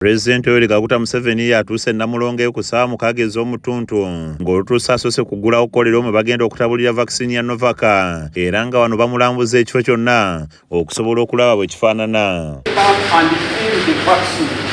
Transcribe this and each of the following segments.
President Yoweri Kaguta Museveni yatuuse Namulonge ku ssaawa 6 ez'omutuntu ng'olutuusa asoose kuggulawo kkolero mwe bagenda okutabulira vaccine ya Novaka era nga wano bamulambuza ekifo kyonna okusobola okulaba bwe kifaanana.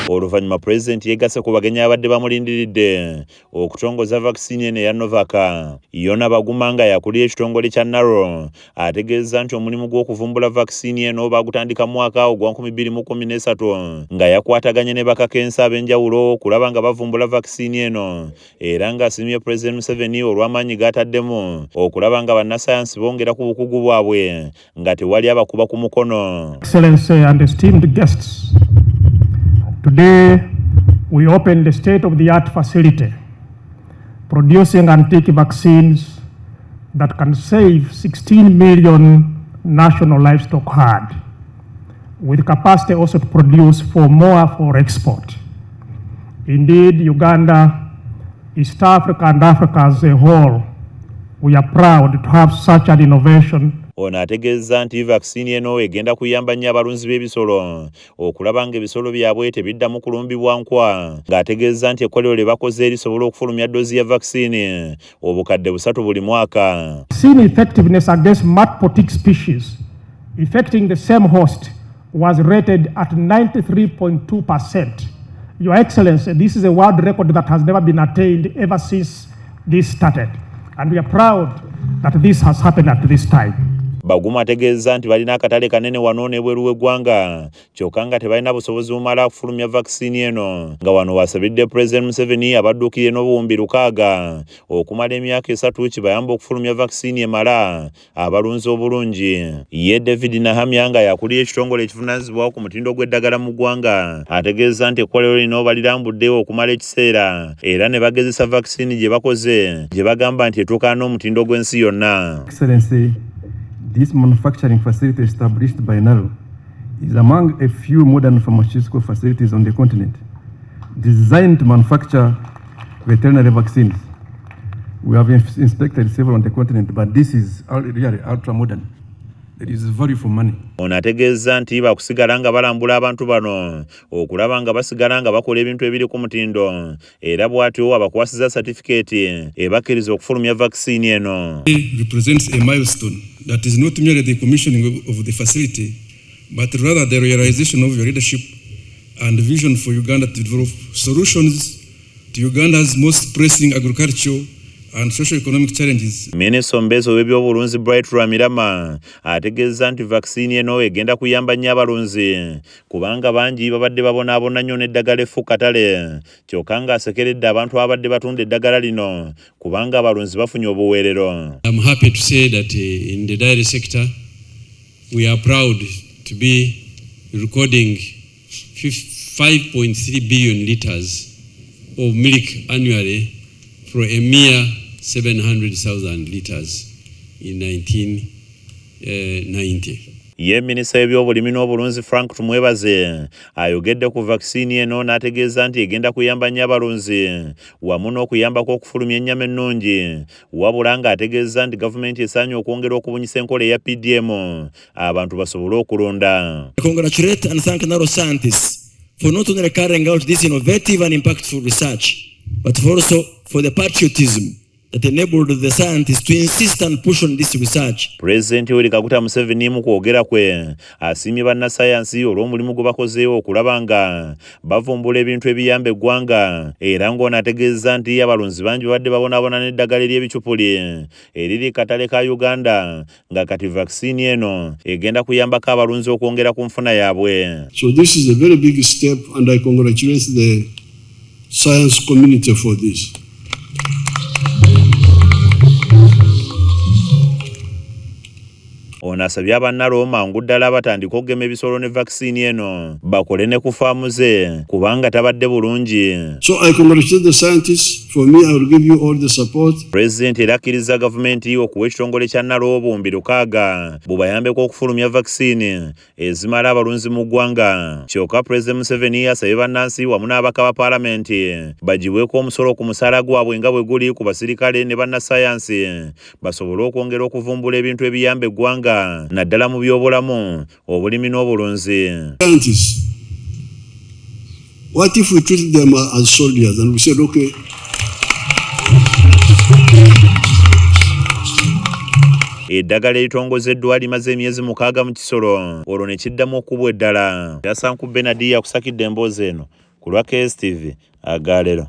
Oluvannyuma President yeegase ku bagenyi abadde bamulindiridde okutongoza vaccine eno eya Novaka. Yona Baguma nga yakulira ekitongole kya Naro ategeeza nti omulimu gw'okuvumbula vaccine eno baagutandika mu mwaka ogwa 2013 nga yakwataganye ne bakakensa ab'enjawulo okulaba nga bavumbula vaccine eno era ng'asiimye President Museveni olw'amaanyi g'ataddemu okulaba nga bannasayansi bongera ku bukugu bwabwe nga tewali abakuba ku mukono. Excellency and esteemed guests, today we open the state-of-the-art facility producing antique vaccines that can save 16 million national livestock herd, with capacity also to produce for more for export. Indeed, Uganda, East Africa and Africa as a whole, we are proud to have such an innovation. Ono ategeeza nti vaccine eno egenda kuyamba nnyo abalunzi b'ebisolo okulaba ng'ebisolo byabwe tebiddamu kulumbibwa nkwa, ng'ategeeza nti ekkolero lye bakoze lisobola okufulumya ddoozi ya vaccine obukadde 3 buli mwaka. Vaccine effectiveness against mud-potting species affecting the same host was rated at 93.2%. Your Excellency, this is a world record that has never been attained ever since this started. And we are proud that this has happened at this time. Baguma ategeeza nti balina akatale kanene wano n'ebweru w'eggwanga kyokka nga tebalina busobozi bumala okufulumya vaccine eno, nga wano wasabidde President Museveni abadduukirire n'obuwumbi 600 okumala emyaka 3 kibayamba okufulumya vaccine emala abalunzi obulungi. Ye David Nahamya nga yakulira ekitongole ekivunaanyizibwawo ku mutindo gw'eddagala mu ggwanga ategeeza nti ekkolero lino balirambuddewo okumala ekiseera era ne bagezesa vaccine gye bakoze gye bagamba nti etuukana n'omutindo gw'ensi yonna. Excellency, this manufacturing facility established by Naro is among a few modern pharmaceutical facilities on the continent designed to manufacture veterinary vaccines. We have inspected several on the continent, but this is really ultra modern. There is value for money. Ono ategeeza nti bakusigala nga balambula abantu bano okulaba nga basigala nga bakola ebintu ebiri ku mutindo era bw'atyo abakwasiza certificate ebakkiriza okufulumya vaccine eno. It represents a milestone that is not merely the commissioning of the facility, but rather the realization of your leadership and vision for Uganda to develop solutions to Uganda's most pressing agricultural and socio-economic challenges. Minisita omubeezi w'ebyobulunzi Bright Lwamirama ategeeza nti vaccine eno egenda kuyamba nnyo abalunzi kubanga bangi babadde babonaabona nnyo n'eddagala effu katale kyokka ng'asekeredde abantu abadde batunda eddagala lino kubanga abalunzi bafunye obuweerero. I'm happy to say that in the dairy sector we are proud to be recording 5.3 billion liters of milk annually for a mere 700,000 liters in 1990. Ye minisita w'ebyobulimi n'obulunzi Frank Tumwebaze ayogedde ku vaccine eno n'ategeeza nti egenda kuyamba nnyo abalunzi wamu n'okuyambako okufulumya ennyama ennungi wabula ng'ategeeza nti gavumenti esaanye okwongera okubunyisa enkola eya PDM abantu basobole okulonda. I congratulate and thank Naro scientists for not only carrying out this innovative and impactful research, but also for the patriotism that enabled the scientists to insist and push on this research. President Yoweri Kaguta Museveni mu kwogera kwe asiimye bannasayansi olw'omulimu gwe bakozeewo okulaba nga bavumbula ebintu ebiyamba eggwanga era ng'ono ategeeza nti abalunzi bangi babadde babonaabona n'eddagala ery'ebicupuli eriri katale ka Uganda nga kati vaccine eno egenda kuyambako abalunzi okwongera ku nfuna yaabwe. So this is a very big step and I congratulate the science community for this. Ono asabye abannalo mangu ddala batandika okugema ebisolo ne vaccine eno bakole ne ku faamu ze kubanga tabadde bulungi. So I congratulate the scientists. For me, I will give you all the support. President era akkiriza gavumenti okuwa ekitongole kya Nalo obuwumbi 600 bubayambeko okufulumya vaccine ezimala abalunzi mu ggwanga. Kyokka President Museveni asabye bannansi wamu n'abaka ba paalamenti bagiweeko omusolo ku musaala gwabwe nga bwe guli ku basirikale ne bannasayansi basobole okwongera okuvumbula ebintu ebiyamba eggwanga naddala mu byobulamu obulimi n'obulunzi. Scientists, What if we treat them as soldiers and we said, okay, eddagala eritongozeddwa limaze emyezi 6 mu Kisoro olwo ne kiddamu okubwa eddala. Yasanku Benadia kusakidde emboozi eno ku lwa KSTV Agalero.